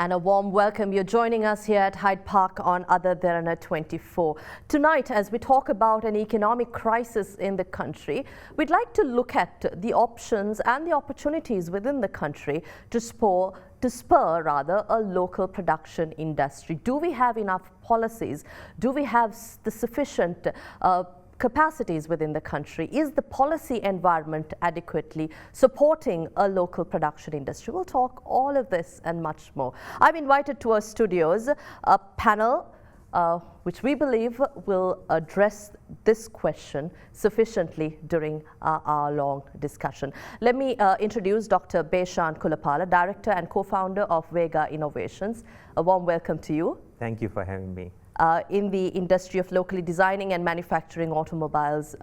And a warm welcome. You're joining us here at Hyde Park on AdaDerana 24. Tonight, as we talk about an economic crisis in the country, we'd like to look at the options and the opportunities within the country to spur a local production industry. Do we have enough policies? Do we have the sufficient capacities within the country? Is the policy environment adequately supporting a local production industry? We'll talk all of this and much more. I've invited to our studios a panel which we believe will address this question sufficiently during our long discussion. Let me introduce Dr. Beshan Kulapala, Director and Co-founder of Vega Innovations. A warm welcome to you. Thank you for having me. In the industry of locally designing and manufacturing automobiles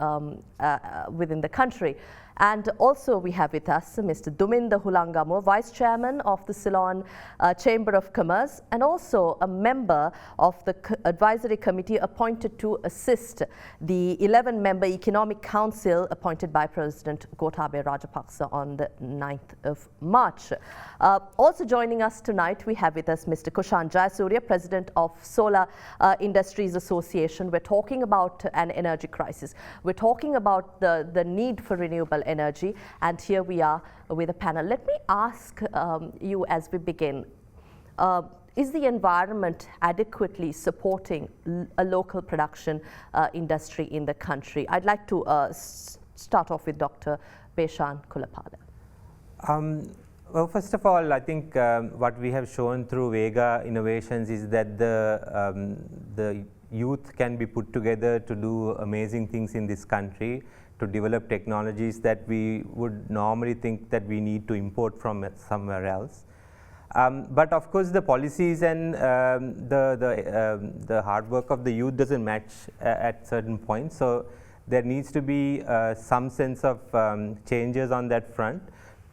within the country. And also we have with us Mr. Duminda Hulangamo, Vice Chairman of the Ceylon Chamber of Commerce and also a member of the advisory committee appointed to assist the 11-member Economic Council appointed by President Gotabaya Rajapaksa on the 9th of March. Also joining us tonight, we have with us Mr. Kushan Jayasuriya, President of Solar Industries Association. We're talking about an energy crisis. We're talking about the need for renewable energy, and here we are with a panel. Let me ask you as we begin, is the environment adequately supporting a local production industry in the country? I'd like to start off with Dr. Beshan Kulapala. Well, first of all, I think what we have shown through Vega Innovations is that the youth can be put together to do amazing things in this country, to develop technologies that we would normally think that we need to import from somewhere else. But of course, the policies and the hard work of the youth doesn't match at certain points. So there needs to be some sense of changes on that front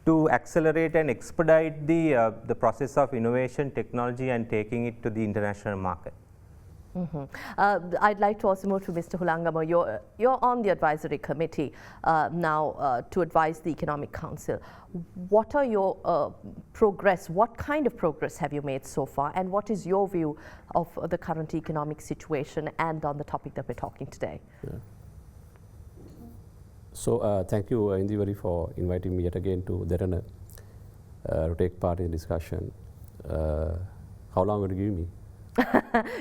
to accelerate and expedite the process of innovation, technology, and taking it to the international market. I'd like to also move to Mr. Hulangamo. You're on the advisory committee now to advise the Economic Council. What are your progress? What kind of progress have you made so far? And what is your view of the current economic situation and on the topic that we're talking today? Yeah. So thank you, Indeewari, for inviting me yet again to Derana to take part in the discussion. How long will you give me?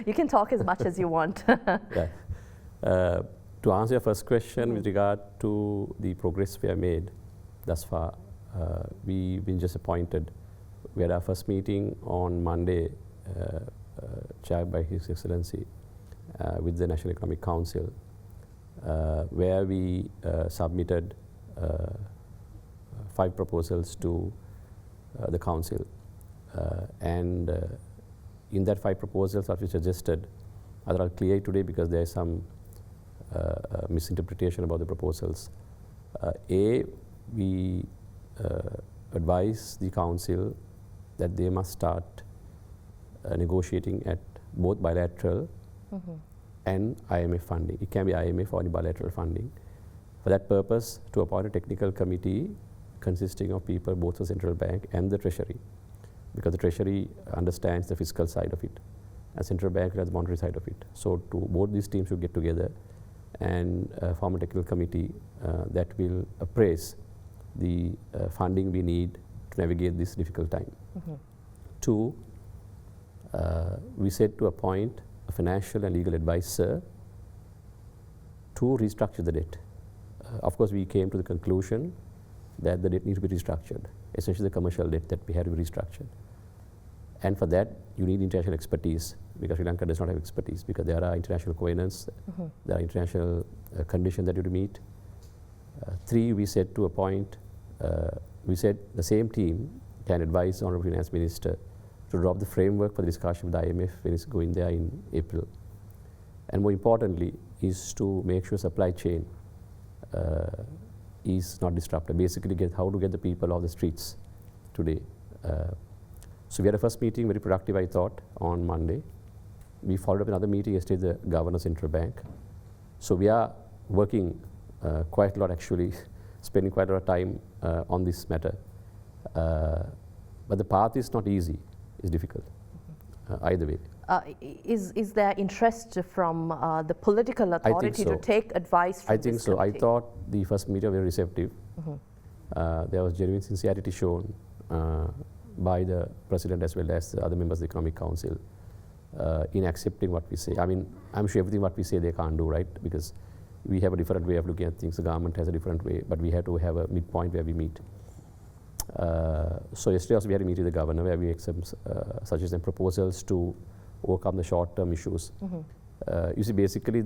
You can talk as much as you want. Yeah. To answer your first question with regard to the progress we have made thus far, we've been just appointed. We had our first meeting on Monday, chaired by His Excellency, with the National Economic Council, where we submitted 5 proposals to the Council. And in that 5 proposals that we suggested, are clear today because there is some misinterpretation about the proposals. A, we advise the Council that they must start negotiating at both bilateral and IMF funding. It can be IMF or any bilateral funding. For that purpose, to appoint a technical committee consisting of people both the Central Bank and the Treasury, because the Treasury understands the fiscal side of it, and Central Bank has the monetary side of it. So both these teams should get together and form a technical committee that will appraise the funding we need to navigate this difficult time. 2, we said to appoint a financial and legal advisor to restructure the debt. Of course, we came to the conclusion that the debt needs to be restructured, essentially the commercial debt that we had to be restructured. And for that, you need international expertise, because Sri Lanka does not have expertise, because there are international covenants, there are international conditions that you have to meet. 3, we said to appoint, we said the same team can advise the Honorable Finance Minister to drop the framework for the discussion with the IMF when it's going there in April. And more importantly, is to make sure supply chain is not disrupted. Basically, how to get the people off the streets today. So we had a first meeting, very productive, I thought, on Monday. We followed up another meeting yesterday, the Governor Central Bank. So we are working quite a lot, actually, spending quite a lot of time on this matter. But the path is not easy, it's difficult. either way. Is there interest from the political authority to take advice from I think this so. I committee? thought the first meeting was very receptive. There was genuine sincerity shown by the president as well as the other members of the Economic Council in accepting what we say. I mean, I'm sure everything what we say they can't do, right? Because we have a different way of looking at things. The government has a different way, but we have to have a midpoint where we meet. So yesterday also we had a meeting with the governor where we make some suggestions and proposals to overcome the short-term issues. You see, basically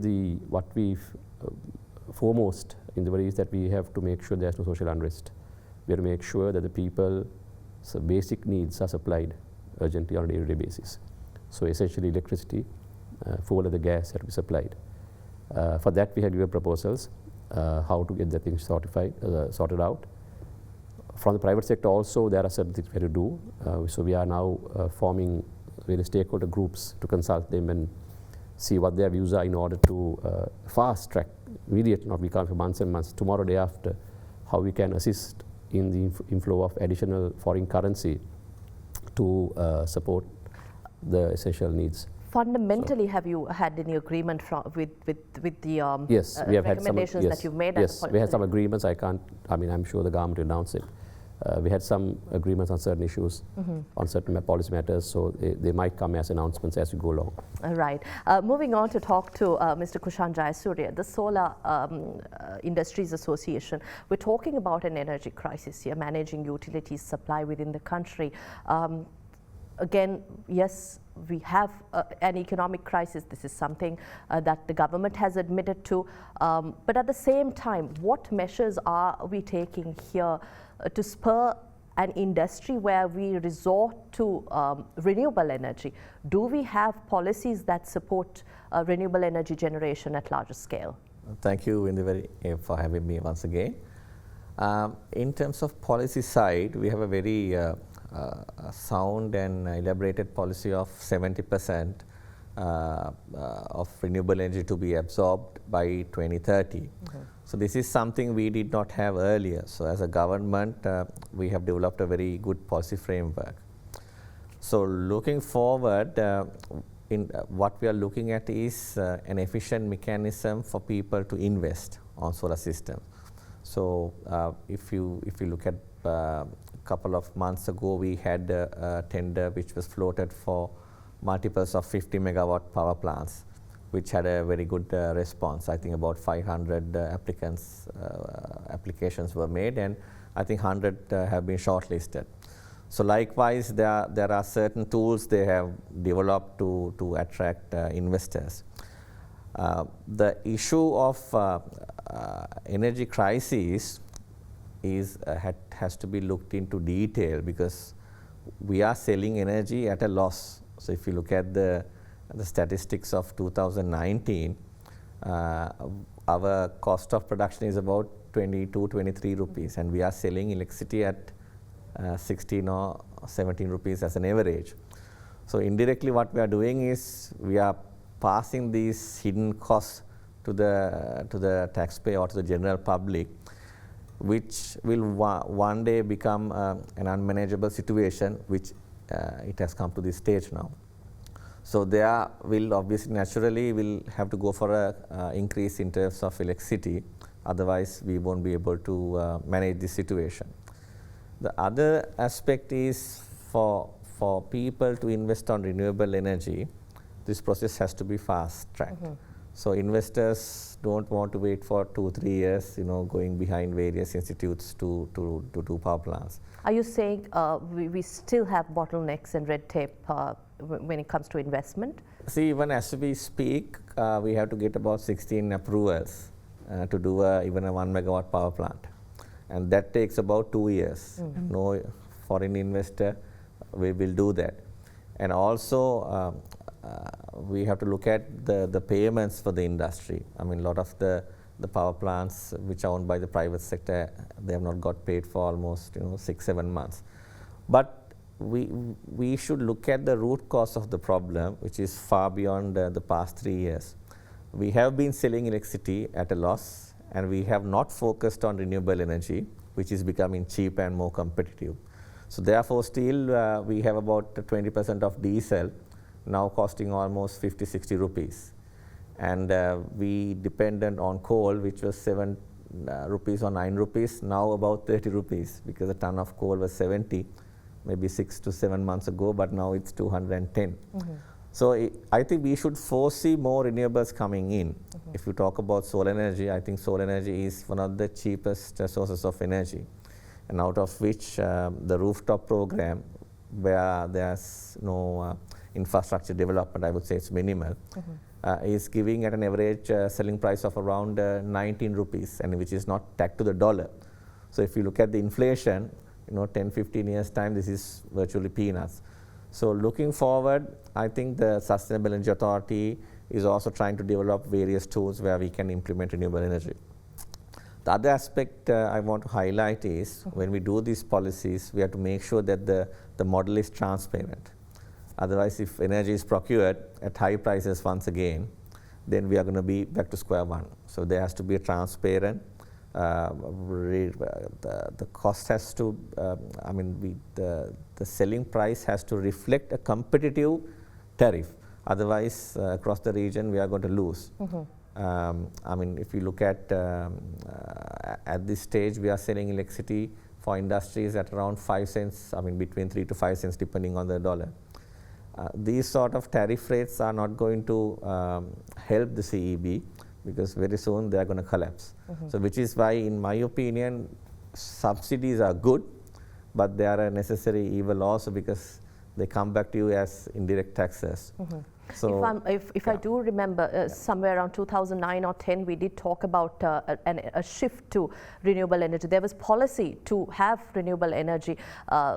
what we foremost in the way is that we have to make sure there's no social unrest. We have to make sure that the people's basic needs are supplied urgently on a day-to-day basis. So essentially electricity, fuel and the gas have to be supplied. For that we had given proposals how to get the things sorted out. From the private sector also there are certain things we have to do. So we are now forming various stakeholder groups to consult them and see what their views are in order to fast track, immediate, not be coming for months and months, tomorrow, day after, how we can assist in the inflow of additional foreign currency to support the essential needs. Fundamentally, have you had any agreement with the yes, we have recommendations had some, that you've made? Yes, we had some agreements. I'm sure the government will announce it. We had some agreements on certain issues, on certain policy matters, so they might come as announcements as we go along. Right. Moving on to talk to Mr. Kushan Jayasuriya, the Solar Industries Association. We're talking about an energy crisis here, managing utilities supply within the country. Again, yes, we have an economic crisis. This is something that the government has admitted to. But at the same time, what measures are we taking here to spur an industry where we resort to renewable energy? Do we have policies that support renewable energy generation at larger scale? Thank you, Indeewari, for having me once again. In terms of policy side, we have a very sound and elaborated policy of 70% of renewable energy to be absorbed by 2030. So this is something we did not have earlier. So as a government, we have developed a very good policy framework. So looking forward, what we are looking at is an efficient mechanism for people to invest on solar systems. So if you look at a couple of months ago, we had a tender which was floated for multiples of 50 megawatt power plants, which had a very good response. I think about 500 applications were made, and I think 100 have been shortlisted. So likewise, there are certain tools they have developed to attract investors. The issue of energy crisis has to be looked into detail, because we are selling energy at a loss. So if you look at the statistics of 2019, our cost of production is about 22, 23 rupees, and we are selling electricity at 16 or 17 rupees as an average. So indirectly what we are doing is we are passing these hidden costs to the taxpayer or to the general public, which will one day become an unmanageable situation, which it has come to this stage now. So there will obviously naturally will have to go for a increase in terms of electricity, otherwise we won't be able to manage this situation. The other aspect is for people to invest on renewable energy, this process has to be fast-tracked. So investors don't want to wait for 2-3 years, going behind various institutes to do power plants. Are you saying we still have bottlenecks and red tape when it comes to investment? See, even as we speak, we have to get about 16 approvals to do even a 1 megawatt power plant. And that takes about 2 years. No foreign investor will do that. And also, we have to look at the payments for the industry. I mean, a lot of the power plants which are owned by the private sector, they have not got paid for almost 6-7 months. But we should look at the root cause of the problem, which is far beyond the past 3 years. We have been selling electricity at a loss, and we have not focused on renewable energy, which is becoming cheap and more competitive. So therefore, still we have about 20% of diesel now costing almost 50-60 rupees. And we dependent on coal, which was 7 rupees or 9 rupees, now about 30 rupees, because a ton of coal was 70, maybe 6 to 7 months ago, but now it's 210. So I think we should foresee more renewables coming in. If you talk about solar energy, I think solar energy is one of the cheapest sources of energy, and out of which the rooftop program, where there's no infrastructure development, I would say it's minimal, is giving at an average selling price of around 19 rupees, and which is not tagged to the dollar. So if you look at the inflation, 10-15 years time, this is virtually peanuts. So looking forward, I think the Sustainable Energy Authority is also trying to develop various tools where we can implement renewable energy. The other aspect I want to highlight is when we do these policies, we have to make sure that the model is transparent. Otherwise, if energy is procured at high prices once again, then we are going to be back to square one. So there has to be a transparent, the cost has to, the selling price has to reflect a competitive tariff. Otherwise, across the region, we are going to lose. If you look at this stage, we are selling electricity for industries at around 5 cents, between 3 to 5 cents, depending on the dollar. These sort of tariff rates are not going to help the CEB, because very soon they are going to collapse. So which is why, in my opinion, subsidies are good, but they are a necessary evil also, because they come back to you as indirect taxes. So if I do remember, somewhere around 2009 or 10, we did talk about a shift to renewable energy. There was policy to have renewable energy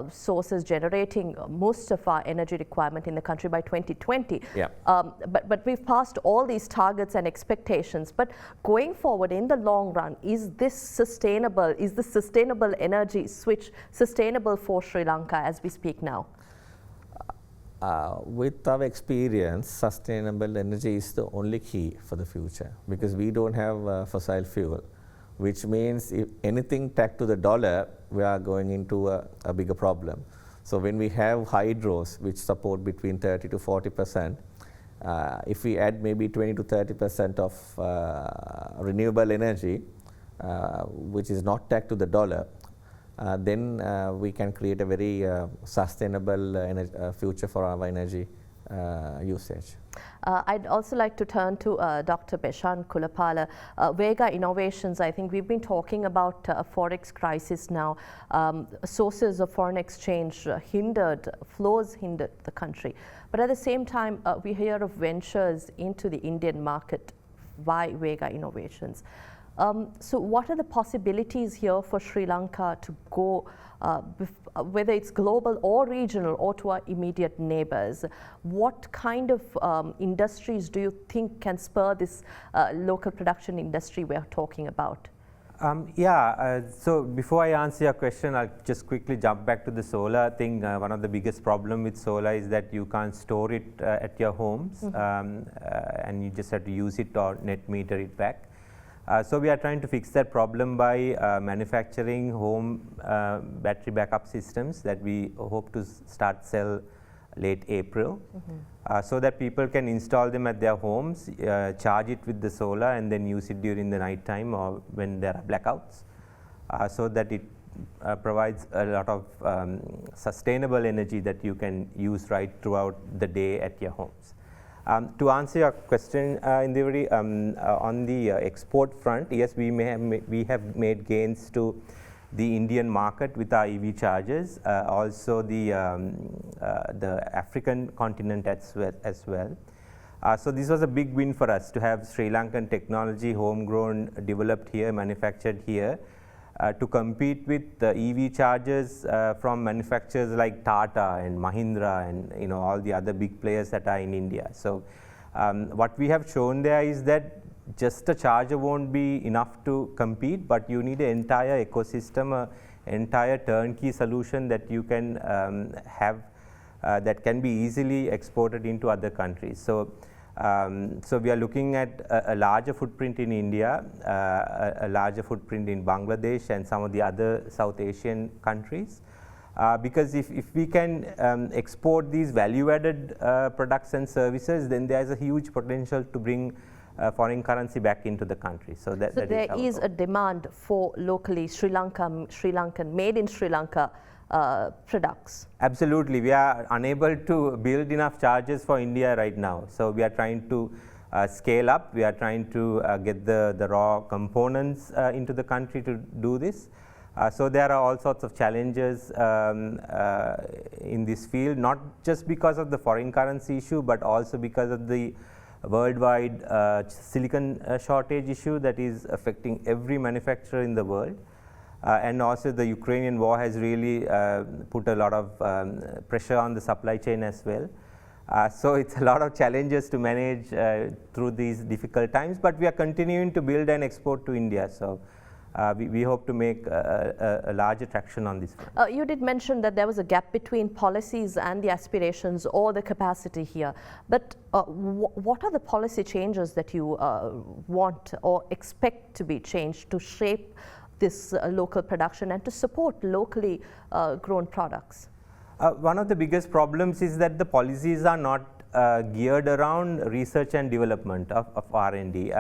sources generating most of our energy requirement in the country by 2020. But we've passed all these targets and expectations. But going forward in the long run, is this sustainable? Is the sustainable energy switch sustainable for Sri Lanka as we speak now? With our experience, sustainable energy is the only key for the future, because we don't have fossil fuel, which means if anything tagged to the dollar, we are going into a bigger problem. So when we have hydros, which support between 30 to 40%, if we add maybe 20 to 30% of renewable energy, which is not tagged to the dollar, then we can create a very sustainable future for our energy usage. I'd also like to turn to Dr. Beshan Kulapala. Vega Innovations, I think we've been talking about a forex crisis now. Sources of foreign exchange flows hindered the country. But at the same time, we hear of ventures into the Indian market by Vega Innovations. So what are the possibilities here for Sri Lanka to go, whether it's global or regional or to our immediate neighbors? What kind of industries do you think can spur this local production industry we're talking about? So before I answer your question, I'll just quickly jump back to the solar thing. One of the biggest problem with solar is that you can't store it at your homes, and you just have to use it or net meter it back. So we are trying to fix that problem by manufacturing home battery backup systems that we hope to start sell late April, so that people can install them at their homes, charge it with the solar, and then use it during the night time or when there are blackouts, so that it provides a lot of sustainable energy that you can use right throughout the day at your homes. To answer your question, Indeewari, on the export front, yes, we have made gains to the Indian market with our EV chargers, also the African continent as well. So this was a big win for us to have Sri Lankan technology, homegrown, developed here, manufactured here, to compete with the EV chargers from manufacturers like Tata and Mahindra and all the other big players that are in India. So what we have shown there is that just a charger won't be enough to compete, but you need an entire ecosystem, an entire turnkey solution that you can have that can be easily exported into other countries. So we are looking at a larger footprint in India, a larger footprint in Bangladesh and some of the other South Asian countries. Because if we can export these value-added products and services, then there's a huge potential to bring foreign currency back into the country. So that there is a demand for locally Sri Lankan, made in Sri Lanka products. Absolutely. We are unable to build enough chargers for India right now. So we are trying to scale up. We are trying to get the raw components into the country to do this. So there are all sorts of challenges in this field, not just because of the foreign currency issue, but also because of the worldwide silicon shortage issue that is affecting every manufacturer in the world. And also the Ukrainian war has really put a lot of pressure on the supply chain as well. So it's a lot of challenges to manage through these difficult times, but we are continuing to build and export to India. So we hope to make a larger traction on this front. You did mention that there was a gap between policies and the aspirations or the capacity here. But what are the policy changes that you want or expect to be changed to shape this local production and to support locally grown products? One of the biggest problems is that the policies are not geared around research and development of R&D.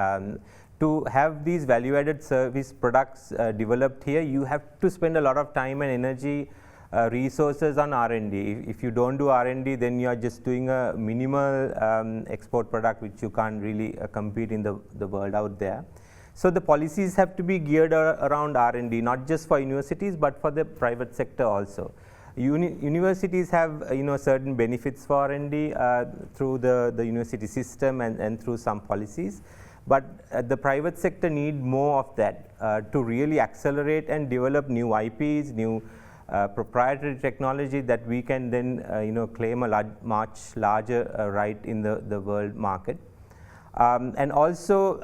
To have these value-added service products developed here, you have to spend a lot of time and energy, resources on R&D. If you don't do R&D, then you are just doing a minimal export product which you can't really compete in the world out there. So the policies have to be geared around R&D, not just for universities, but for the private sector also. Universities have certain benefits for R&D through the university system and through some policies. But the private sector need more of that to really accelerate and develop new IPs, new proprietary technology that we can then claim a much larger right in the world market. And also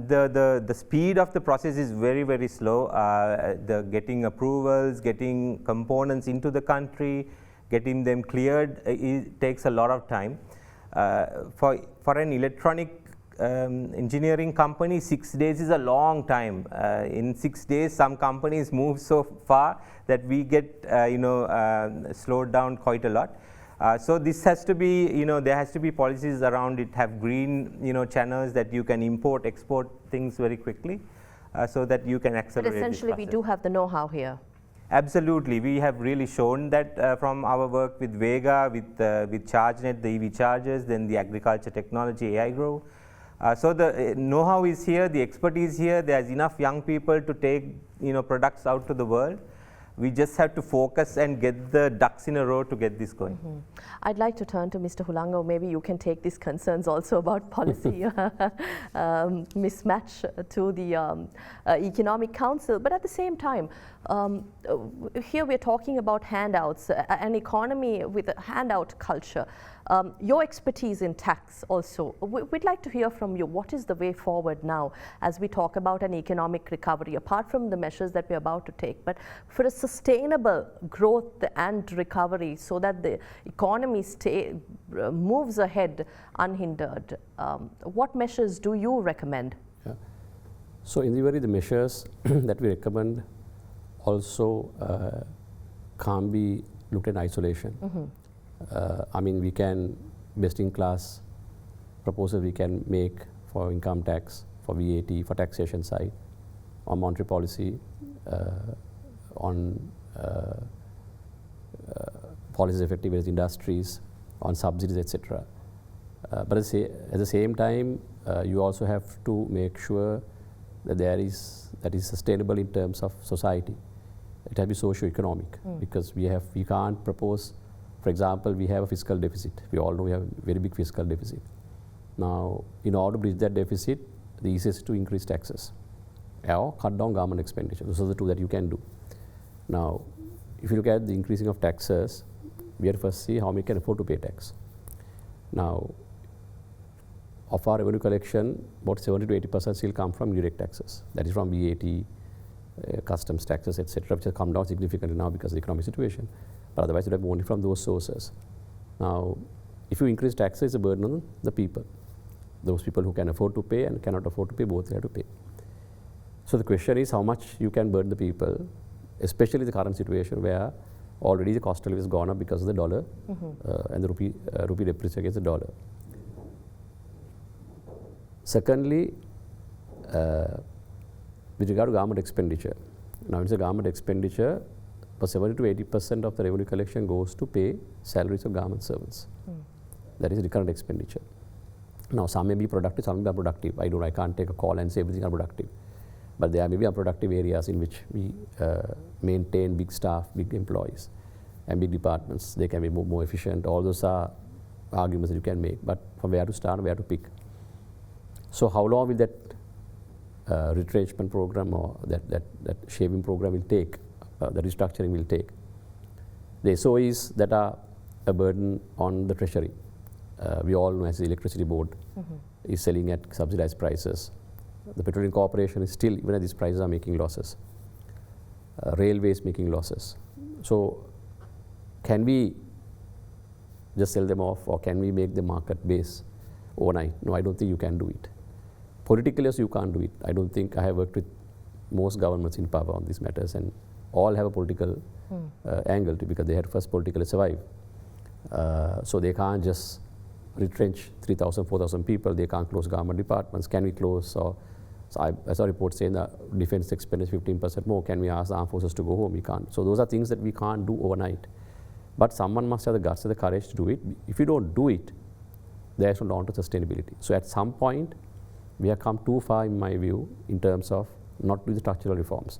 the speed of the process is very, very slow. The getting approvals, getting components into the country, getting them cleared, it takes a lot of time. For an electronic engineering company, 6 days is a long time. In 6 days, some companies move so far that we get slowed down quite a lot. So this has to be, there has to be policies around it, have green, channels that you can import, export things very quickly, so that you can accelerate. But essentially, we do have the know-how here. Absolutely, we have really shown that from our work with Vega, with ChargeNet, the EV chargers, then the agriculture technology, AI Grow. So the know-how is here, the expertise here. There's enough young people to take products out to the world. We just have to focus and get the ducks in a row to get this going. I'd like to turn to Mr. Hulanga. Maybe you can take these concerns also about policy mismatch to the Economic Council. But at the same time, here we're talking about handouts, an economy with a handout culture. Your expertise in tax also, we'd like to hear from you. What is the way forward now as we talk about an economic recovery, apart from the measures that we're about to take, but for a sustainable growth and recovery so that the economy moves ahead unhindered? What measures do you recommend? Yeah. So Indeewari, the measures that we recommend also can't be looked at in isolation. I mean, we can, best in class proposal we can make for income tax, for VAT, for taxation side, on monetary policy, on policies effective with industries, on subsidies, etc. But at the same time, you also have to make sure that that is sustainable in terms of society. It has to be socio-economic, because we can't propose. For example, we have a fiscal deficit. We all know we have a very big fiscal deficit. Now, in order to bridge that deficit, the easiest is to increase taxes or cut down government expenditure. Those are the two that you can do. Now, if you look at the increasing of taxes, we have to first see how many can afford to pay tax. Now, of our revenue collection, about 70 to 80% still come from direct taxes. That is from VAT, customs taxes, etc., which has come down significantly now because of the economic situation. But otherwise, you have only from those sources. Now, if you increase taxes, it's a burden on the people. Those people who can afford to pay and cannot afford to pay, both have to pay. So the question is how much you can burden the people, especially the current situation where already the cost of living has gone up because of the dollar and the rupee depreciation against the dollar. Secondly, with regard to government expenditure, now it's a government expenditure, for 70 to 80% of the revenue collection goes to pay salaries of government servants. That is recurrent expenditure. Now some may be productive, some may be unproductive. I can't take a call and say everything unproductive. But there may be unproductive areas in which we maintain big staff, big employees, and big departments. They can be more efficient. All those are arguments that you can make. But from where to start and where to pick. So how long will that retrenchment program or that shaving program will take, the restructuring will take? The SOEs that are a burden on the treasury. We all know as the electricity board is selling at subsidized prices. The petroleum corporation is still, even at these prices, are making losses. Railways making losses. So can we just sell them off, or can we make the market base overnight? No, I don't think you can do it. Politically also you can't do it. I don't think. I have worked with most governments in power on these matters, and all have a political angle to, because they had first politically survive. So they can't just retrench 3,000, 4,000 people. They can't close government departments. Can we close? Or so I saw reports saying the defense expenditure 15% more. Can we ask the armed forces to go home? We can't. So those are things that we can't do overnight. But someone must have the guts and the courage to do it. If you don't do it, there is no long-term sustainability. So at some point, we have come too far, in my view, in terms of not doing the structural reforms.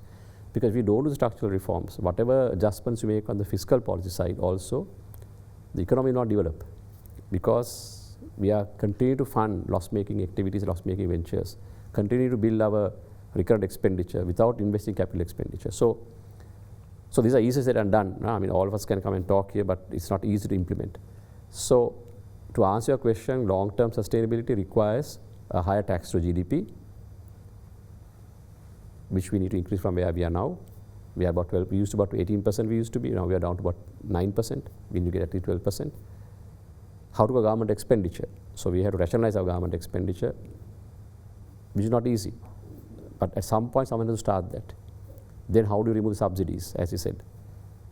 Because if you don't do the structural reforms, whatever adjustments you make on the fiscal policy side also, the economy will not develop. Because we are continuing to fund loss-making activities, loss-making ventures, continue to build our recurrent expenditure without investing capital expenditure. So these are easy said and done. I mean, all of us can come and talk here, but it's not easy to implement. So to answer your question, long-term sustainability requires a higher tax to GDP, which we need to increase from where we are now. We are about 12, we used to about 18% we used to be, now we are down to about 9%, we need to get at least 12%. How to go government expenditure? So we have to rationalize our government expenditure, which is not easy. But at some point, someone has to start that. Then how do you remove the subsidies, as you said,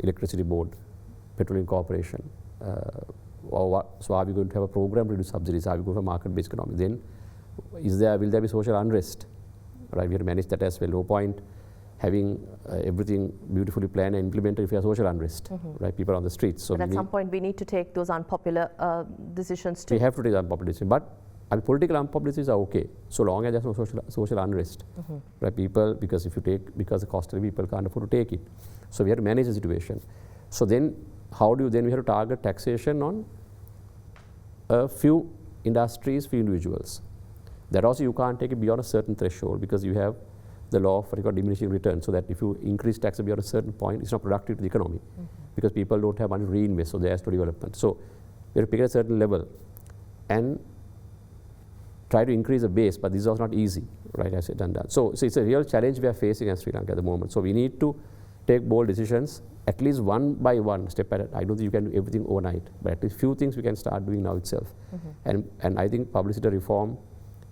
electricity board, petroleum corporation, or what? So are we going to have a program to reduce subsidies? Are we going for market-based economy? Then will there be social unrest? Right, we have to manage that as well. No point having everything beautifully planned and implemented if you have social unrest, right? People on the streets. So but at some point, we need to take those unpopular decisions too. We have to take unpopular decisions, but I mean, political unpopular decisions are okay, so long as there's no social unrest, right? People, because if you take, because the cost of people can't afford to take it, so we have to manage the situation. So then, how do you then we have to target taxation on a few industries, few individuals. That also you can't take it beyond a certain threshold, because you have the law of diminishing returns, so that if you increase taxes beyond a certain point, it's not productive to the economy, because people don't have money to reinvest, so there's no development. So we have to pick at a certain level and try to increase the base, but this is also not easy, right, as done that. So it's a real challenge we are facing as Sri Lanka at the moment. So we need to take bold decisions, at least one by one, step at a time. I don't think you can do everything overnight, but at least few things we can start doing now itself. And I think publicity reform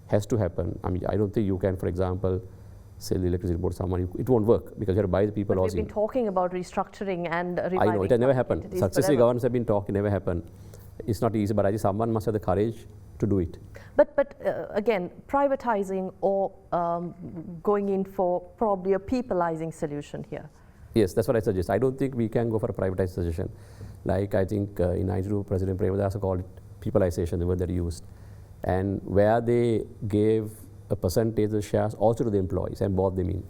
has to happen. I mean, I don't think you can, for example, sell the electricity board to someone. It won't work, because you have to buy the people also. We've been talking about restructuring and reviving. I know, it has never happened. Successive governments have been talking, never happened. It's not easy, but I think someone must have the courage to do it. But again, privatizing or going in for probably a peopleizing solution here. Yes, that's what I suggest. I don't think we can go for a privatized suggestion. Like I think in 92, President Premadasa called it peopleization, the word that he used. And where they gave a percentage of the shares also to the employees and bought them in.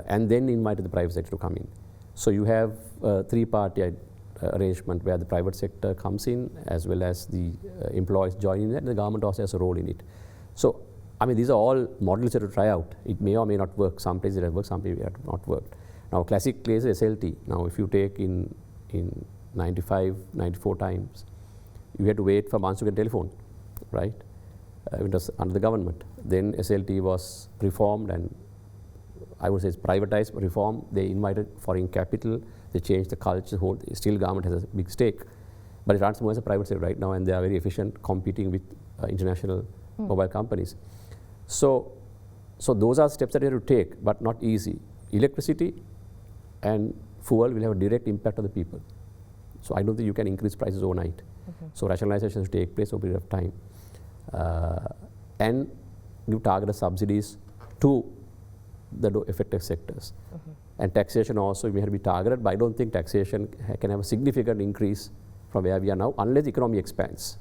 And then invited the private sector to come in. So you have a three-party arrangement where the private sector comes in, as well as the employees join in, and the government also has a role in it. So, I mean, these are all models that to try out. It may or may not work. Some places it has worked, some places it has not worked. Now, classic case is SLT. Now, if you take in 95, 94 times, you had to wait for months to get telephone, right? It was under the government. Then SLT was reformed, and I would say it's privatized, reformed. They invited foreign capital. They changed the culture. Still, government has a big stake, but it runs more as a private sector right now, and they are very efficient, competing with international mobile companies. So those are steps that you have to take, but not easy. Electricity and fuel will have a direct impact on the people. So I don't think you can increase prices overnight. So rationalization has to take place over a period of time. And give targeted subsidies to the affected sectors. And taxation also may have to be targeted, but I don't think taxation can have a significant increase from where we are now, unless the economy expands.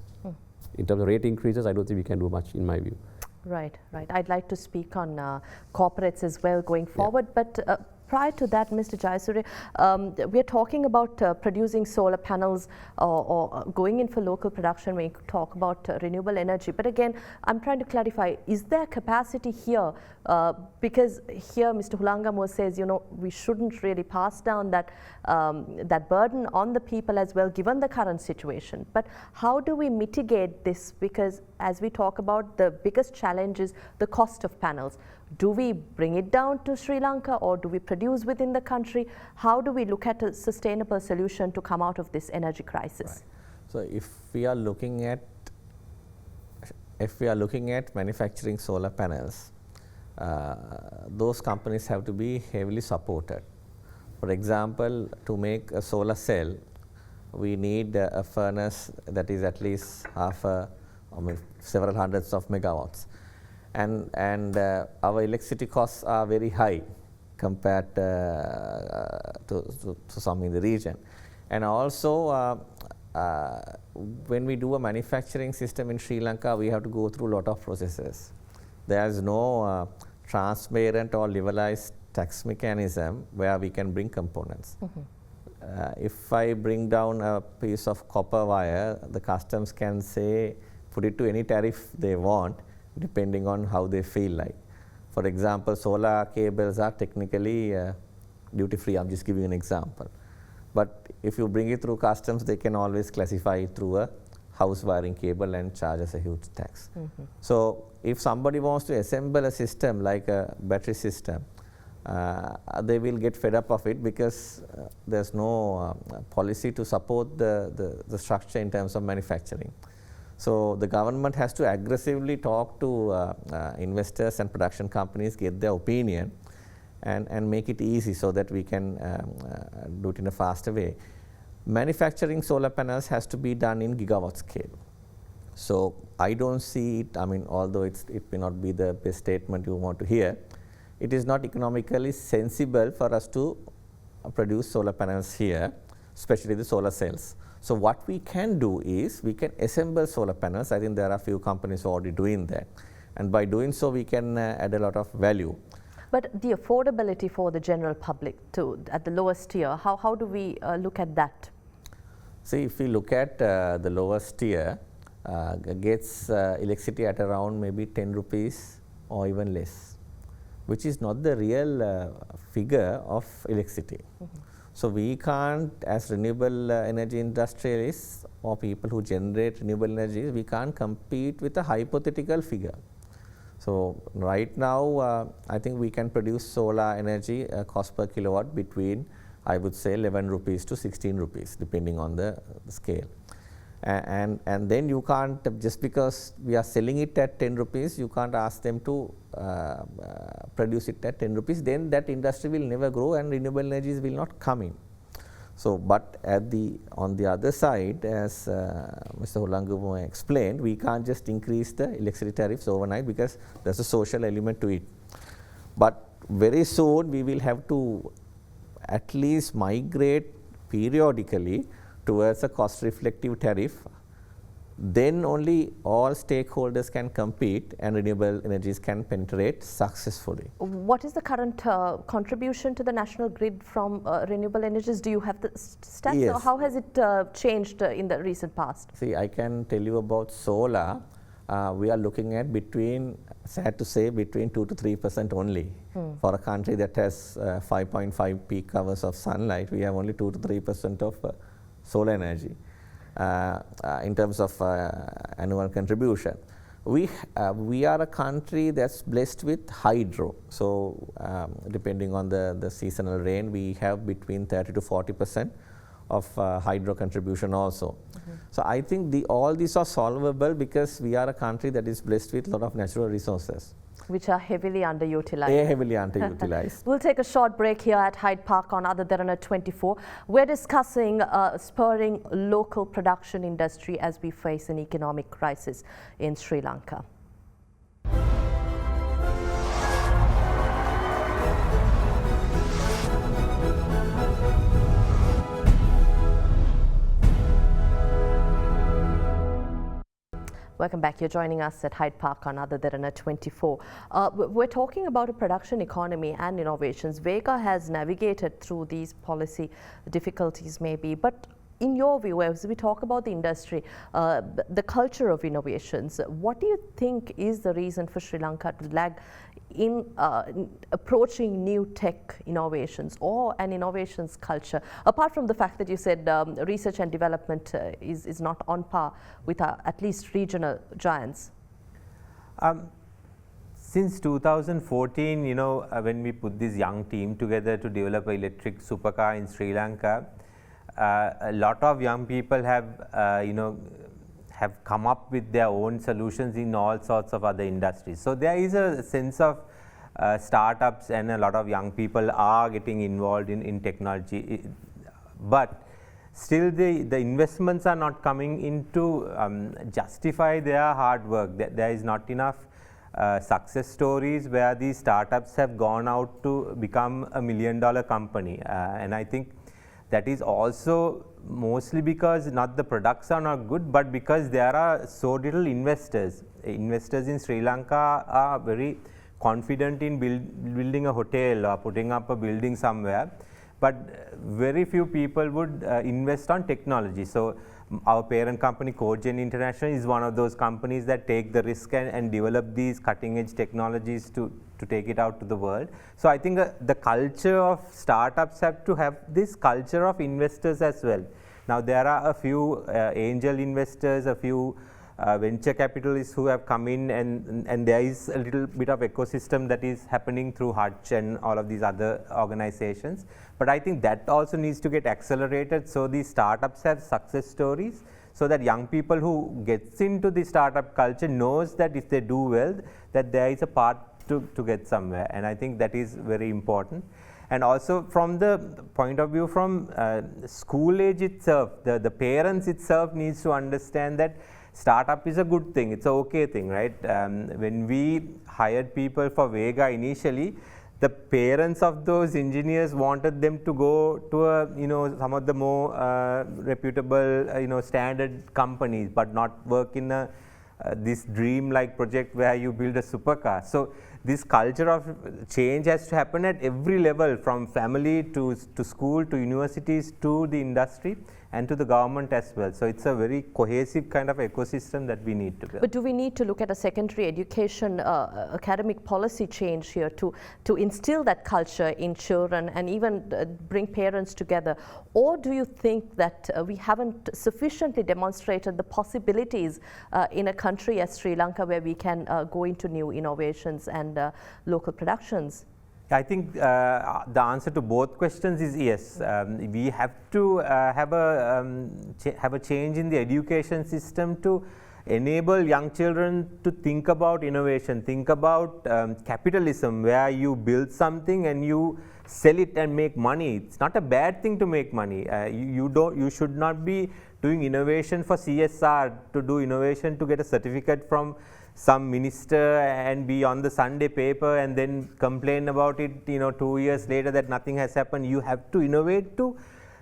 In terms of rate increases, I don't think we can do much, in my view. Right, right. I'd like to speak on corporates as well going forward, but prior to that, Mr. Jayasuriya, we are talking about producing solar panels or going in for local production when you talk about renewable energy. But again, I'm trying to clarify, is there capacity here? Because here Mr. Hulangamuwa says, you know, we shouldn't really pass down that, that burden on the people as well, given the current situation. But how do we mitigate this? Because as we talk about, the biggest challenge is the cost of panels. Do we bring it down to Sri Lanka, or do we produce within the country? How do we look at a sustainable solution to come out of this energy crisis? Right. So if we are looking at manufacturing solar panels, those companies have to be heavily supported. For example, to make a solar cell, we need a furnace that is at least several hundreds of megawatts. And our electricity costs are very high compared to some in the region. And also, when we do a manufacturing system in Sri Lanka, we have to go through a lot of processes. There is no transparent or levelized tax mechanism where we can bring components. If I bring down a piece of copper wire, the customs can say, put it to any tariff they want, depending on how they feel like. For example, solar cables are technically duty-free. I'm just giving you an example. But if you bring it through customs, they can always classify it through a house wiring cable and charge us a huge tax. So if somebody wants to assemble a system like a battery system, they will get fed up of it because there's no policy to support the structure in terms of manufacturing. So the government has to aggressively talk to investors and production companies, get their opinion, and make it easy so that we can do it in a faster way. Manufacturing solar panels has to be done in gigawatt scale. So I don't see it, I mean, although it may not be the best statement you want to hear, it is not economically sensible for us to produce solar panels here, especially the solar cells. So what we can do is we can assemble solar panels. I think there are a few companies already doing that. And by doing so, we can add a lot of value. But the affordability for the general public at the lowest tier, how do we look at that? See, if we look at the lowest tier, gets electricity at around maybe 10 rupees or even less, which is not the real figure of electricity. So we can't, as renewable energy industrialists or people who generate renewable energy, we can't compete with a hypothetical figure. So right now, I think we can produce solar energy cost per kilowatt between, I would say, 11 rupees to 16 rupees, depending on the scale. And then you can't, just because we are selling it at 10 rupees, you can't ask them to produce it at 10 rupees, then that industry will never grow and renewable energies will not come in. So, but on the other side, as Mr. Hulangamuwa explained, we can't just increase the electricity tariffs overnight because there's a social element to it. But very soon we will have to at least migrate periodically towards a cost reflective tariff. Then only all stakeholders can compete and renewable energies can penetrate successfully. What is the current contribution to the national grid from renewable energies? Do you have the stats? Yes. Or how has it changed in the recent past? See, I can tell you about solar. We are looking at between, sad to say, between 2 to 3% only. For a country that has 5.5 peak hours of sunlight, we have only 2 to 3% of solar energy in terms of annual contribution. We are a country that's blessed with hydro. So depending on the seasonal rain, we have between 30 to 40% of hydro contribution also. So I think all these are solvable because we are a country that is blessed with a lot of natural resources. which are heavily underutilized. Heavily underutilized. We'll take a short break here at Hyde Park on AdaDerana 24. We're discussing spurring local production industry as we face an economic crisis in Sri Lanka. Welcome back. You're joining us at Hyde Park on AdaDerana 24. We're talking about a production economy and innovations. Vega has navigated through these policy difficulties maybe, but in your view, as we talk about the industry, the culture of innovations, what do you think is the reason for Sri Lanka to lag in approaching new tech innovations or an innovations culture, apart from the fact that you said research and development is not on par with at least regional giants? Since 2014, you know, when we put this young team together to develop an electric supercar in Sri Lanka, a lot of young people have, you know, have come up with their own solutions in all sorts of other industries. So there is a sense of startups, and a lot of young people are getting involved in technology. But still the investments are not coming in to justify their hard work. There is not enough success stories where these startups have gone out to become $1 million company. And I think that is also mostly because not the products are not good, but because there are so little investors. Investors in Sri Lanka are very confident in building a hotel or putting up a building somewhere, but very few people would invest on technology. So our parent company Cogen International is one of those companies that take the risk and develop these cutting edge technologies to take it out to the world. So I think the culture of startups have to have this culture of investors as well. Now there are a few angel investors, a few venture capitalists who have come in, and there is a little bit of ecosystem that is happening through Hutch and all of these other organizations. But I think that also needs to get accelerated, so these startups have success stories, so that young people who gets into the startup culture knows that if they do well, that there is a path to get somewhere. And I think that is very important. And also from the point of view from school age itself, the parents itself needs to understand that startup is a good thing, it's a okay thing, right? When we hired people for Vega initially, the parents of those engineers wanted them to go to a, you know, some of the more reputable, you know, standard companies, but not work in a this dream-like project where you build a supercar. So this culture of change has to happen at every level, from family to school to universities to the industry and to the government as well. So it's a very cohesive kind of ecosystem that we need to build. But do we need to look at a secondary education academic policy change here to instill that culture in children and even bring parents together? Or do you think that we haven't sufficiently demonstrated the possibilities in a country as Sri Lanka, where we can go into new innovations and local productions? I think the answer to both questions is yes. We have to have a change in the education system to enable young children to think about innovation, think about capitalism, where you build something and you sell it and make money. It's not a bad thing to make money. You should not be doing innovation for CSR, to do innovation to get a certificate from some minister and be on the Sunday paper and then complain about it, you know, 2 years later that nothing has happened. You have to innovate to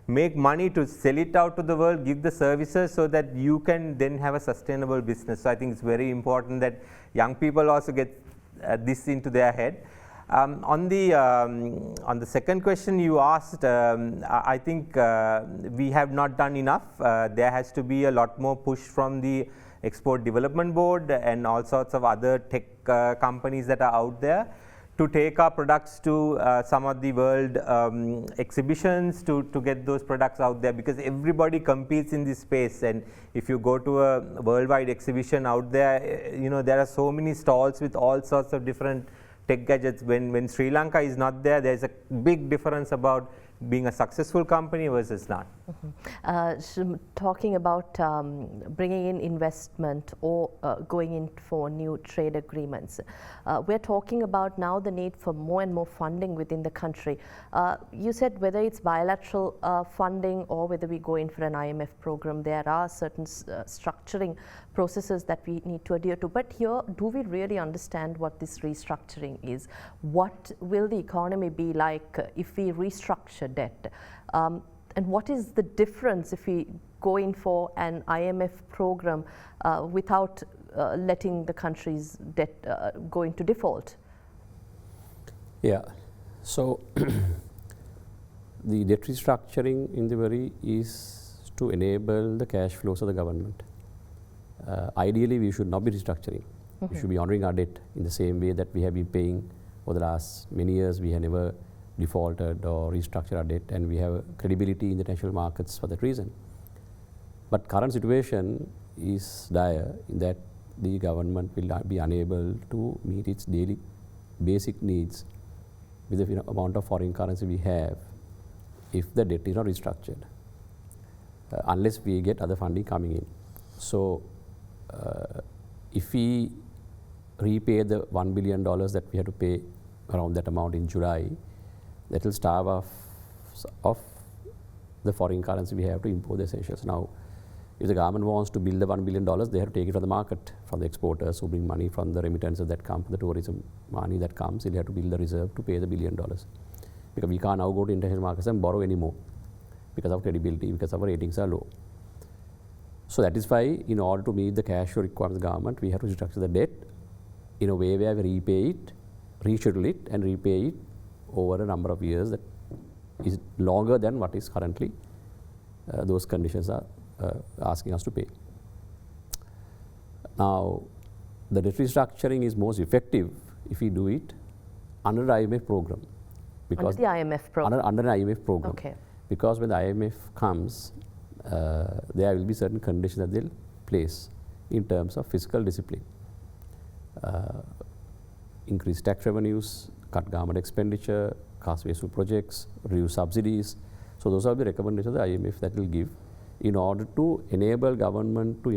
make money, to sell it out to the world, give the services, so that you can then have a sustainable business. So I think it's very important that young people also get this into their head. On the second question you asked, I think we have not done enough. There has to be a lot more push from the Export Development Board and all sorts of other tech companies that are out there to take our products to some of the world exhibitions to get those products out there, because everybody competes in this space. And if you go to a worldwide exhibition out there, you know, there are so many stalls with all sorts of different tech gadgets. When Sri Lanka is not there, there's a big difference about being a successful company versus not. Talking about bringing in investment or going in for new trade agreements, we're talking about now the need for more and more funding within the country. You said whether it's bilateral funding or whether we go in for an IMF program, there are certain structuring processes that we need to adhere to. But here, do we really understand what this restructuring is? What will the economy be like if we restructure debt? And what is the difference if we go in for an IMF program without letting the country's debt go into default? Yeah, so the debt restructuring Indeewari is to enable the cash flows of the government. Ideally, we should not be restructuring. We should be honoring our debt in the same way that we have been paying for the last many years. We have never defaulted or restructured our debt, and we have credibility in the international markets for that reason. But current situation is dire in that the government will not be unable to meet its daily basic needs with the amount of foreign currency we have if the debt is not restructured, unless we get other funding coming in. So if we repay the $1 billion that we had to pay around that amount in July, that will starve off the foreign currency we have to import the essentials. Now, if the government wants to build the $1 billion, they have to take it from the market, from the exporters who bring money from the remittances that come, the tourism money that comes. They have to build the reserve to pay the $1 billion. Because we can't now go to international markets and borrow anymore because of credibility, because our ratings are low. So that is why, in order to meet the cash flow requirements of the government, we have to restructure the debt in a way where we repay it, reschedule it, and repay it over a number of years that is longer than what is currently those conditions are asking us to pay. Now, the debt restructuring is most effective if we do it under the IMF program. Because under the IMF program? Under an IMF program. Okay. Because when the IMF comes, there will be certain conditions that they'll place in terms of fiscal discipline. Increase tax revenues, cut government expenditure, cast wasteful projects, reduce subsidies. So those are the recommendations of the IMF that will give in order to enable government to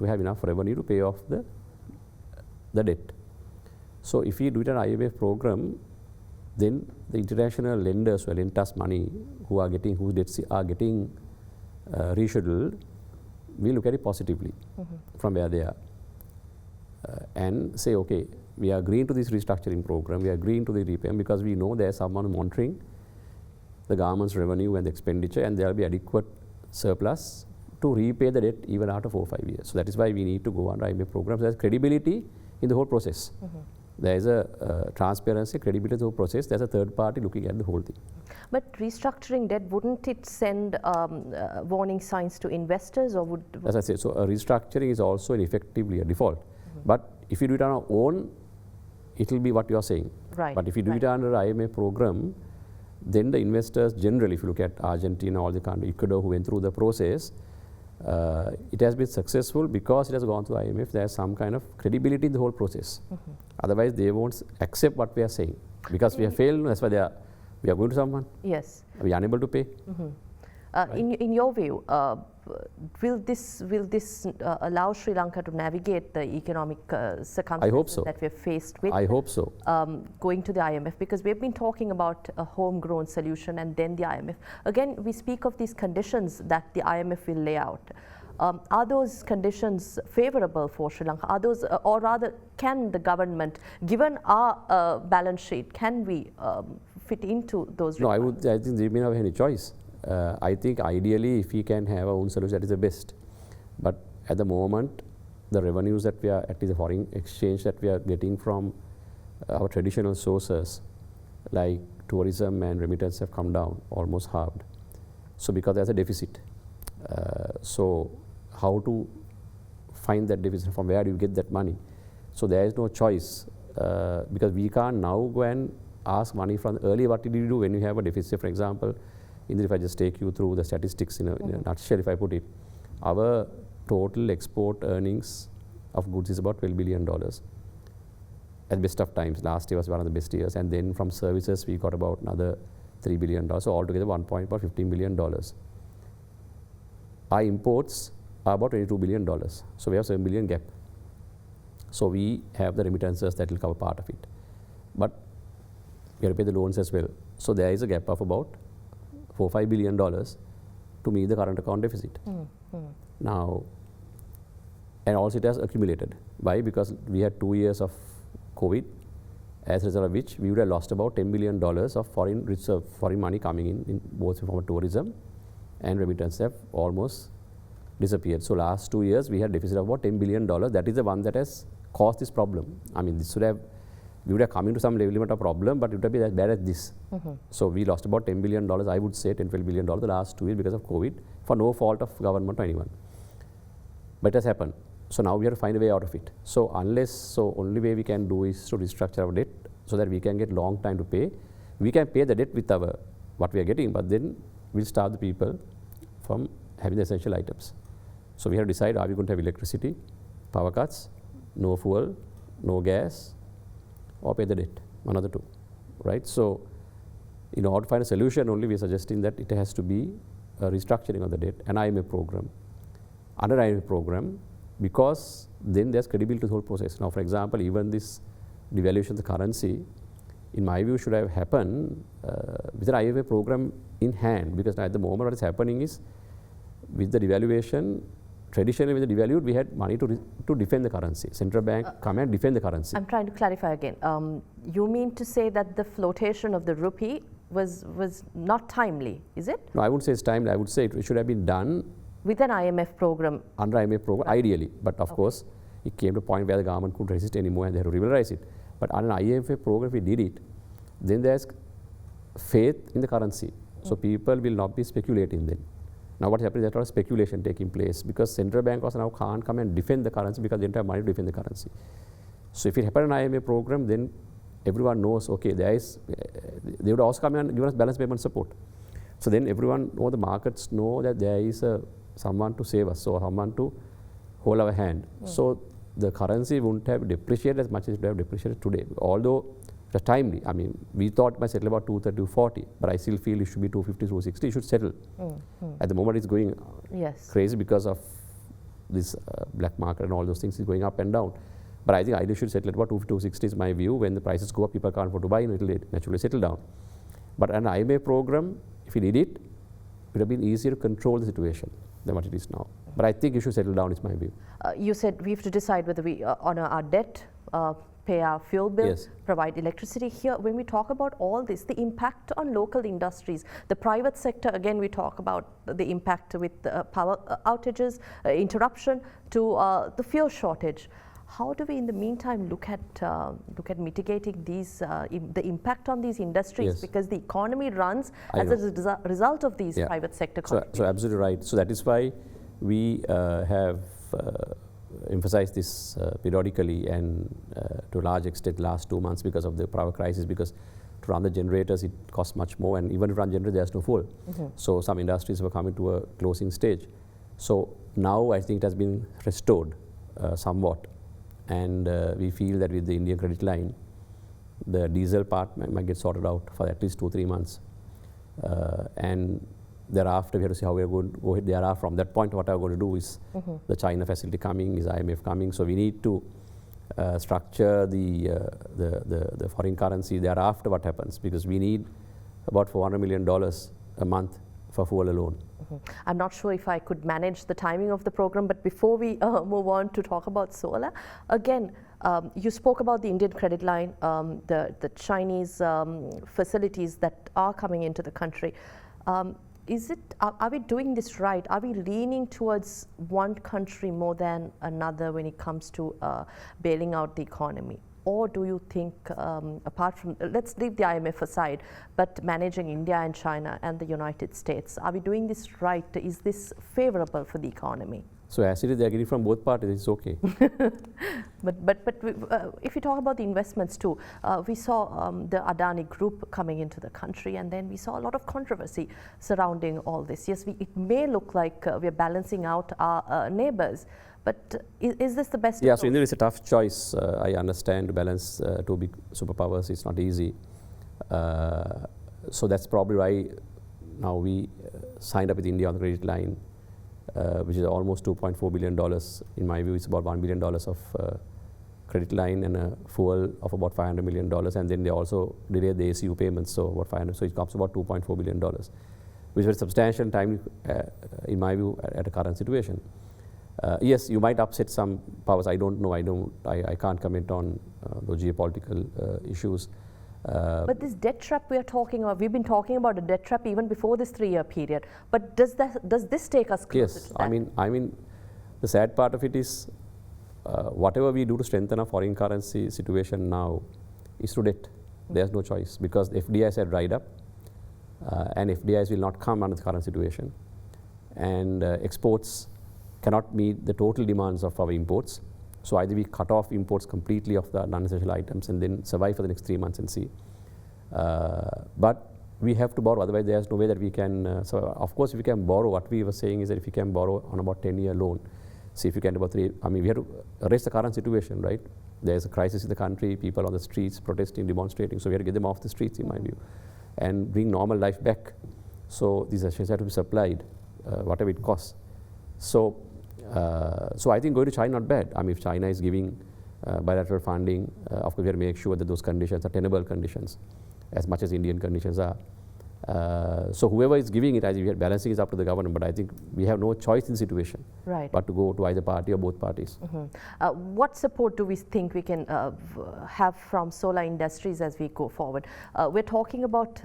have enough revenue to pay off the debt. So if we do it an IMF program, then the international lenders who lend us money, whose debts are getting rescheduled, we look at it positively from where they are and say, okay, we are agreeing to this restructuring program, we are agreeing to the repayment because we know there is someone monitoring the government's revenue and the expenditure, and there will be adequate surplus to repay the debt even after 4 or 5 years. So that is why we need to go under IMF programs. There is credibility in the whole process. There is a transparency, credibility in the whole process. There is a third party looking at the whole thing. But restructuring debt, wouldn't it send warning signs to investors, or would? As I said, so a restructuring is also effectively a default. But if you do it on our own, it will be what you are saying. Right. But if you do it under IMF program, then the investors generally, if you look at Argentina, all the countries, Ecuador, who went through the process, it has been successful because it has gone to the IMF. There is some kind of credibility in the whole process. Otherwise, they won't accept what we are saying because we have failed. That's why we are going to someone. Yes. We are unable to pay. Right. In your view, will this allow Sri Lanka to navigate the economic circumstances that we are faced with? I hope so. Going to the IMF, because we have been talking about a homegrown solution and then the IMF. Again, we speak of these conditions that the IMF will lay out. Are those conditions favorable for Sri Lanka? Are those, or rather, can the government, given our balance sheet, can we fit into those? No, I think they may not have any choice. I think ideally, if we can have our own solution, that is the best. But at the moment, the revenues that we are, at least the foreign exchange that we are getting from our traditional sources, like tourism and remittance, have come down, almost halved. So because there's a deficit. So how to find that deficit? From where do you get that money? So there is no choice because we can't now go and ask money from earlier. What did you do when you have a deficit? For example, if I just take you through the statistics in a nutshell, if I put it, our total export earnings of goods is about $12 billion at best of times. Last year was one of the best years, and then from services we got about another $3 billion, so altogether $15 billion. Our imports are about $22 billion, so we have $7 billion gap. So we have the remittances that will cover part of it. But we have to pay the loans as well. So there is a gap of about $4-5 billion to meet the current account deficit. Now, and also it has accumulated. Why? Because we had 2 years of COVID, as a result of which we would have lost about $10 billion of foreign money coming in both from tourism and remittance have almost disappeared. So last 2 years we had deficit of about $10 billion. That is the one that has caused this problem. I mean, this would have, we would have come into some level of problem, but it would have been as bad as this. So we lost about $10 billion, I would say $10-12 billion the last 2 years because of COVID, for no fault of government or anyone. But it has happened. So now we have to find a way out of it. So only way we can do is to restructure our debt so that we can get long time to pay. We can pay the debt with our what we are getting, but then we'll starve the people from having the essential items. So we have to decide, are we going to have electricity, power cuts, no fuel, no gas, or pay the debt, one of the two, right? So in order to find a solution, only we are suggesting that it has to be a restructuring of the debt, an IMF program. Under IMF program, because then there's credibility to the whole process. Now, for example, even this devaluation of the currency, in my view, should have happened with an IMF program in hand, because at the moment what is happening is, with the devaluation, traditionally when they devalued, we had money to defend the currency. Central bank come and defend the currency. I'm trying to clarify again. You mean to say that the flotation of the rupee was not timely, is it? No, I wouldn't say it's timely. I would say it should have been done with an IMF program. Under IMF program, ideally. But of course, it came to a point where the government couldn't resist anymore and they had to liberalize it. But under an IMF program, if we did it, then there's faith in the currency. So people will not be speculating then. Now what happens is there's a lot of speculation taking place because central bank also now can't come and defend the currency because they don't have money to defend the currency. So if it happened in an IMF program, then everyone knows, okay, they would also come and give us balance payment support. So then everyone know, the markets know that there is someone to save us, so someone to hold our hand. So the currency wouldn't have depreciated as much as it would have depreciated today. Although it was timely. I mean, we thought it might settle about 230-240, but I still feel it should be 250-260. It should settle. At the moment, it's going crazy because of this black market and all those things is going up and down. But I think ideally should settle at about 250-260 is my view. When the prices go up, people can't afford to buy, and it will naturally settle down. But an IMF program, if we did it, it would have been easier to control the situation than what it is now. But I think it should settle down, is my view. You said we have to decide whether we honor our debt, pay our fuel bill, provide electricity. Here, when we talk about all this, the impact on local industries, the private sector, again, we talk about the impact with power outages, interruption to the fuel shortage. How do we, in the meantime, look at mitigating these the impact on these industries? Because the economy runs as a result of these private sector contributions. So absolutely right. So that is why we have emphasized this periodically and to a large extent last 2 months because of the power crisis, because to run the generators it costs much more, and even to run generators there's no fuel. So some industries were coming to a closing stage. So now I think it has been restored somewhat. And we feel that with the Indian credit line, the diesel part might get sorted out for at least 2-3 months. And thereafter, we have to see how we are going to go ahead thereafter. From that point, what we are going to do is the China facility coming, is IMF coming. So we need to structure the foreign currency thereafter what happens, because we need about $400 million a month for fuel alone. I'm not sure if I could manage the timing of the program, but before we move on to talk about solar, again, you spoke about the Indian credit line, the Chinese facilities that are coming into the country. Are we doing this right? Are we leaning towards one country more than another when it comes to bailing out the economy? Or do you think, apart from, let's leave the IMF aside, but managing India and China and the United States, are we doing this right? Is this favorable for the economy? So as it is, they're getting from both parties, it's okay. But if you talk about the investments too, we saw the Adani group coming into the country, and then we saw a lot of controversy surrounding all this. Yes, it may look like we're balancing out our neighbors, but is this the best approach? So India is a tough choice. I understand to balance two big superpowers is not easy. So that's probably why now we signed up with India on the credit line, which is almost $2.4 billion. In my view, it's about $1 billion of credit line and a fuel of about $500 million. And then they also delayed the ACU payments, so about 500. So it comes about $2.4 billion, which is very substantial time, in my view, at a current situation. Yes, you might upset some powers. I don't know. I can't comment on those geopolitical issues. But this debt trap we are talking about, we've been talking about a debt trap even before this 3-year period. But does this take us closer to that? I mean, the sad part of it is whatever we do to strengthen our foreign currency situation now is through debt. There's no choice because the FDIs had dried up, and FDIs will not come under the current situation, and exports cannot meet the total demands of our imports. So either we cut off imports completely of the non-essential items and then survive for the next 3 months and see. But we have to borrow, otherwise there's no way that we can. So of course, if we can borrow, what we were saying is that if you can borrow on about 10-year loan, see if you can about 3. I mean, we have to arrest the current situation, right? There's a crisis in the country, people on the streets protesting, demonstrating. So we have to get them off the streets, in my view, and bring normal life back. So these assets have to be supplied, whatever it costs. So I think going to China not bad. I mean, if China is giving bilateral funding, of course we have to make sure that those conditions are tenable conditions, as much as Indian conditions are. So whoever is giving it, I think balancing is up to the government, but I think we have no choice in the situation, right, but to go to either party or both parties. What support do we think we can have from solar industries as we go forward? We're talking about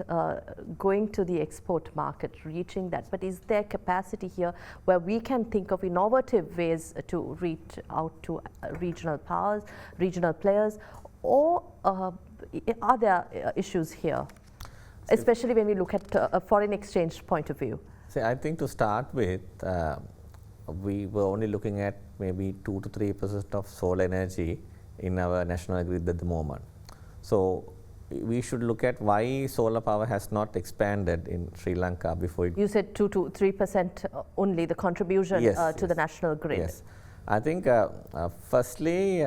going to the export market, reaching that, but is there capacity here where we can think of innovative ways to reach out to regional powers, regional players, or are there issues here? Especially when we look at a foreign exchange point of view. See, I think to start with, we were only looking at maybe 2 to 3% of solar energy in our national grid at the moment. So we should look at why solar power has not expanded in Sri Lanka before it. You said 2 to 3% only the contribution to the national grid. Yes, I think firstly,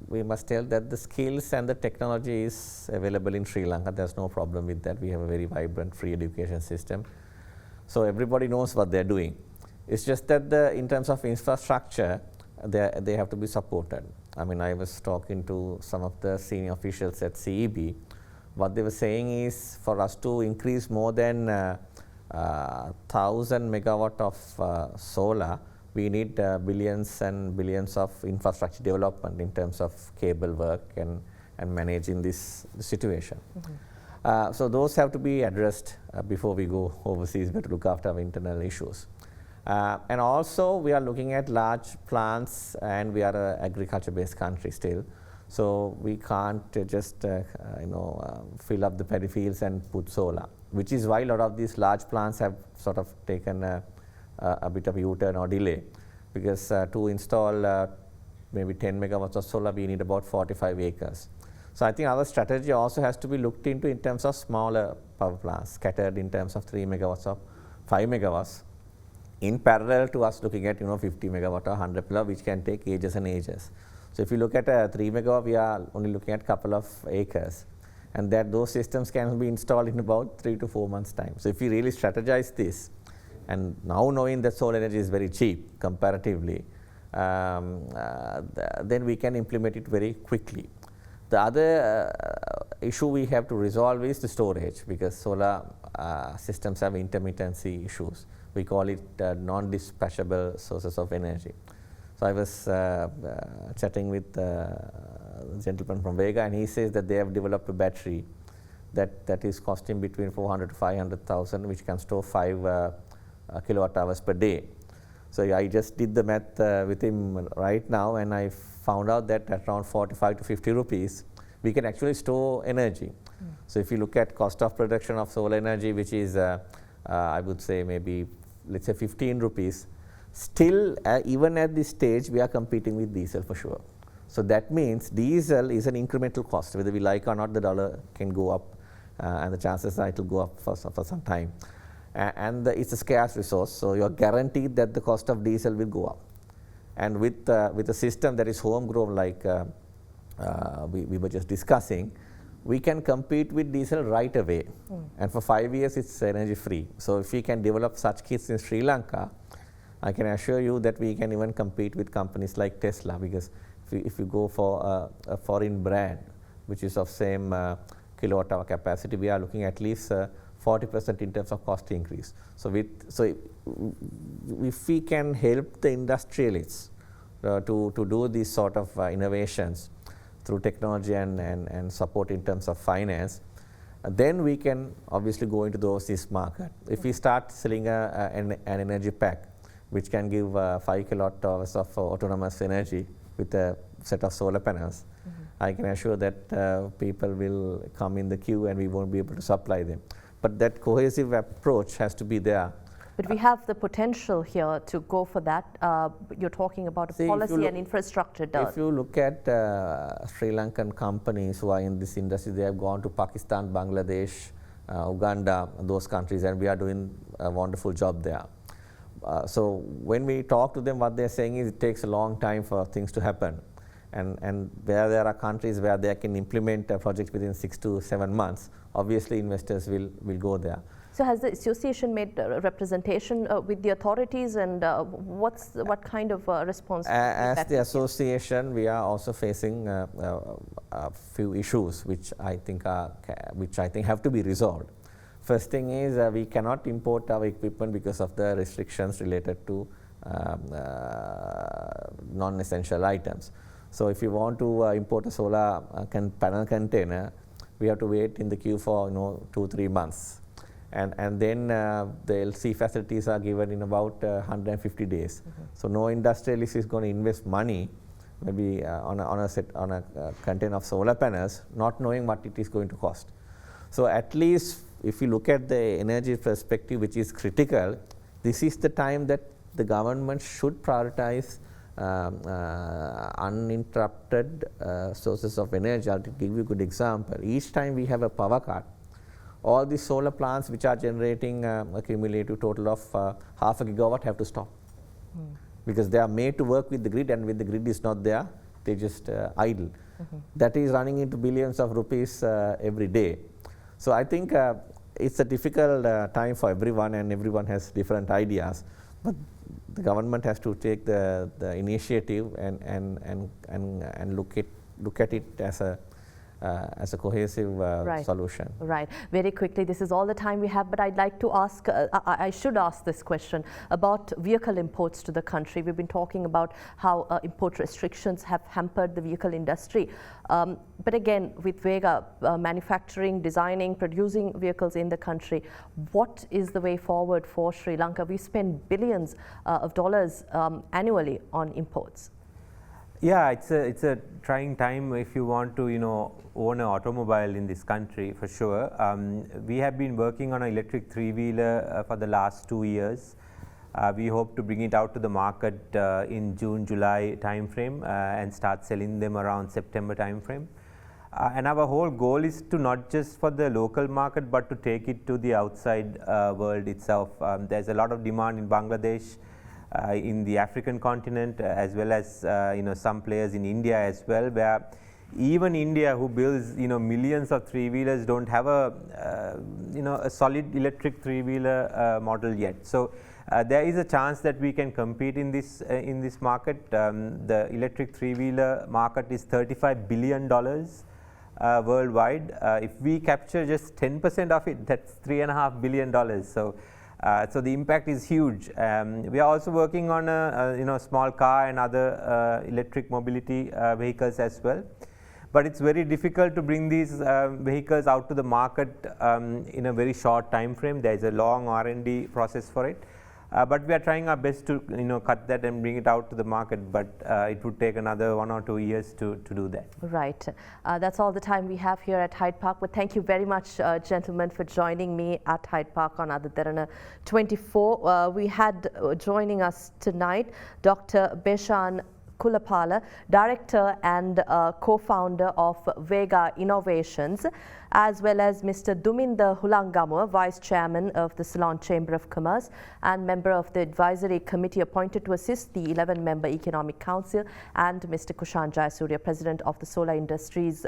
we must tell that the skills and the technology is available in Sri Lanka. There's no problem with that. We have a very vibrant free education system. So everybody knows what they're doing. It's just that in terms of infrastructure, they have to be supported. I mean, I was talking to some of the senior officials at CEB. What they were saying is for us to increase more than 1,000 megawatt of solar, we need billions and billions of infrastructure development in terms of cable work and managing this situation. So those have to be addressed before we go overseas, but look after our internal issues. And also we are looking at large plants, and we are an agriculture-based country still. So we can't just fill up the paddy fields and put solar, which is why a lot of these large plants have sort of taken a bit of U-turn or delay, because to install maybe 10 megawatts of solar, we need about 45 acres. So I think our strategy also has to be looked into in terms of smaller power plants, scattered in terms of 3 megawatts or 5 megawatts, in parallel to us looking at 50 megawatt or 100 megawatt, which can take ages and ages. So if you look at a 3 megawatt, we are only looking at a couple of acres, and that those systems can be installed in about 3 to 4 months' time. So if we really strategize this, and now knowing that solar energy is very cheap comparatively, then we can implement it very quickly. The other issue we have to resolve is the storage, because solar systems have intermittency issues. We call it non-dispatchable sources of energy. So I was chatting with a gentleman from Vega, and he says that they have developed a battery that is costing between 400 to 500,000, which can store 5 kilowatt hours per day. So I just did the math with him right now, and I found out that at around 45 to 50 rupees, we can actually store energy. So if you look at cost of production of solar energy, which is I would say maybe let's say 15 rupees, still even at this stage we are competing with diesel for sure. So that means diesel is an incremental cost. Whether we like or not, the dollar can go up, and the chances are it will go up for some time. And it's a scarce resource, so you are guaranteed that the cost of diesel will go up. And with a system that is homegrown, like we were just discussing, we can compete with diesel right away. And for 5 years, it's energy free. So if we can develop such kits in Sri Lanka, I can assure you that we can even compete with companies like Tesla, because if you go for a foreign brand, which is of same kilowatt hour capacity, we are looking at least 40% in terms of cost increase. So if we can help the industrialists to do these sort of innovations through technology and support in terms of finance, then we can obviously go into the overseas market. If we start selling an energy pack which can give 5 kilowatt hours of autonomous energy with a set of solar panels, I can assure that people will come in the queue and we won't be able to supply them. But that cohesive approach has to be there. But we have the potential here to go for that. You're talking about a policy and infrastructure done. If you look at Sri Lankan companies who are in this industry, they have gone to Pakistan, Bangladesh, Uganda, those countries, and we are doing a wonderful job there. So when we talk to them, what they're saying is it takes a long time for things to happen. And where there are countries where they can implement a project within 6 to 7 months, obviously investors will go there. So has the association made representation with the authorities, and what kind of response? As the association, we are also facing a few issues which I think have to be resolved. First thing is we cannot import our equipment because of the restrictions related to non-essential items. So if you want to import a solar panel container, we have to wait in the queue for 2-3 months. And then the LC facilities are given in about 150 days. So no industrialist is going to invest money maybe on a container of solar panels, not knowing what it is going to cost. So at least if you look at the energy perspective, which is critical, this is the time that the government should prioritize uninterrupted sources of energy. I'll give you a good example. Each time we have a power cut, all the solar plants which are generating a cumulative total of half a gigawatt have to stop. Because they are made to work with the grid, and when the grid is not there, they just idle. That is running into billions of rupees every day. So I think it's a difficult time for everyone, and everyone has different ideas. But the government has to take the initiative and look at it as a cohesive solution. Right. Very quickly, this is all the time we have, but I'd like to ask, I should ask this question about vehicle imports to the country. We've been talking about how import restrictions have hampered the vehicle industry. But again, with Vega manufacturing, designing, producing vehicles in the country, what is the way forward for Sri Lanka? We spend billions of dollars annually on imports. Yeah, it's a trying time if you want to own an automobile in this country, for sure. We have been working on an electric three-wheeler for the last 2 years. We hope to bring it out to the market in June-July timeframe and start selling them around September timeframe. And our whole goal is to not just for the local market, but to take it to the outside world itself. There's a lot of demand in Bangladesh, in the African continent, as well as some players in India as well, where even India, who builds millions of three-wheelers, don't have a solid electric three-wheeler model yet. So there is a chance that we can compete in this market. The electric three-wheeler market is $35 billion worldwide. If we capture just 10% of it, that's $3.5 billion. So the impact is huge. We are also working on a small car and other electric mobility vehicles as well. But it's very difficult to bring these vehicles out to the market in a very short time frame. There is a long R&D process for it. But we are trying our best to cut that and bring it out to the market, but it would take another 1 or 2 years to do that. Right. That's all the time we have here at Hyde Park, but thank you very much, gentlemen, for joining me at Hyde Park on AdaDerana 24. We had joining us tonight Dr. Beshan Kulapala, Director and co-founder of Vega Innovations, as well as Mr. Duminda Hulangamuwa, Vice Chairman of the Ceylon Chamber of Commerce and member of the Advisory Committee appointed to assist the 11-member Economic Council, and Mr. Kushan Jayasuriya, President of the Solar Industries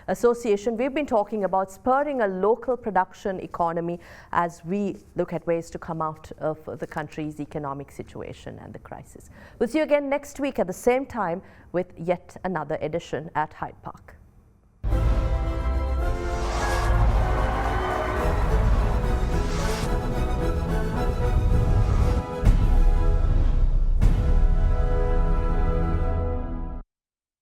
Association. We've been talking about spurring a local production economy as we look at ways to come out of the country's economic situation and the crisis. We'll see you again next week at the same time with yet another edition at Hyde Park.